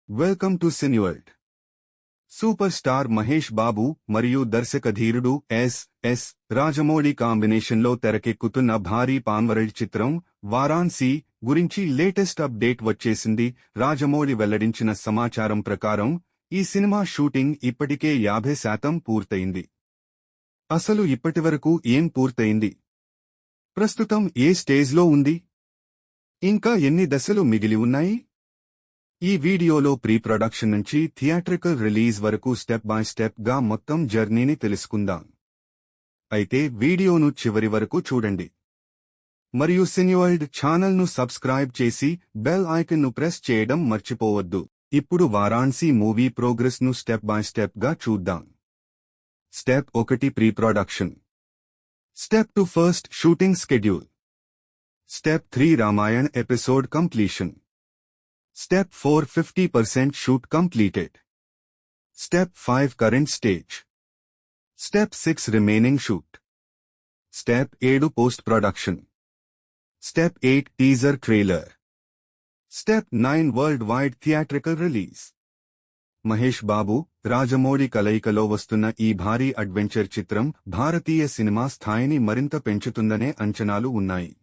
Welcome to Cineworld. Super star Mahesh Babu మరియు దర్శకధీరుడు yes Rajamouli కాంబినేషన్లో తెరకెక్కుతున్న భారీ పాన్ చిత్రం వారాణసి గురించి లేటెస్ట్ అప్డేట్ వచ్చేసింది. రాజమౌళి వెల్లడించిన సమాచారం ప్రకారం ఈ సినిమా షూటింగ్ ఇప్పటికే 50% పూర్తయింది. అసలు ఇప్పటివరకు ఏం పూర్తయింది? ప్రస్తుతం ఏ స్టేజ్లో ఉంది? ఇంకా ఎన్ని దశలు మిగిలి ఉన్నాయి? ఈ వీడియోలో ప్రీ ప్రొడక్షన్ నుంచి థియేట్రికల్ రిలీజ్ వరకు స్టెప్ బై స్టెప్ గా మొత్తం జర్నీని తెలుసుకుందాం. అయితే వీడియోను చివరి వరకు చూడండి. మరియు సినీవర్ల్డ్ ఛానల్ను సబ్స్క్రైబ్ చేసి బెల్ ఐకాన్ను ప్రెస్ చేయడం మర్చిపోవద్దు. ఇప్పుడు వారాణసి మూవీ ప్రోగ్రెస్ను స్టెప్ బై స్టెప్ గా చూద్దాం. Step 1 pre production. Step 2 first shooting schedule. Step 3 Ramayan episode completion. Step 4 50% shoot completed. Step 5 current stage. Step 6 remaining shoot. Step 7 post-production. Step 8 teaser trailer. Step 9 worldwide theatrical release. Mahesh Babu, Rajamouli కలయికలో వస్తున్న ఈ భారీ adventure చిత్రం భారతీయ cinema స్థాయిని మరింత పెంచుతుందనే అంచనాలు ఉన్నాయి.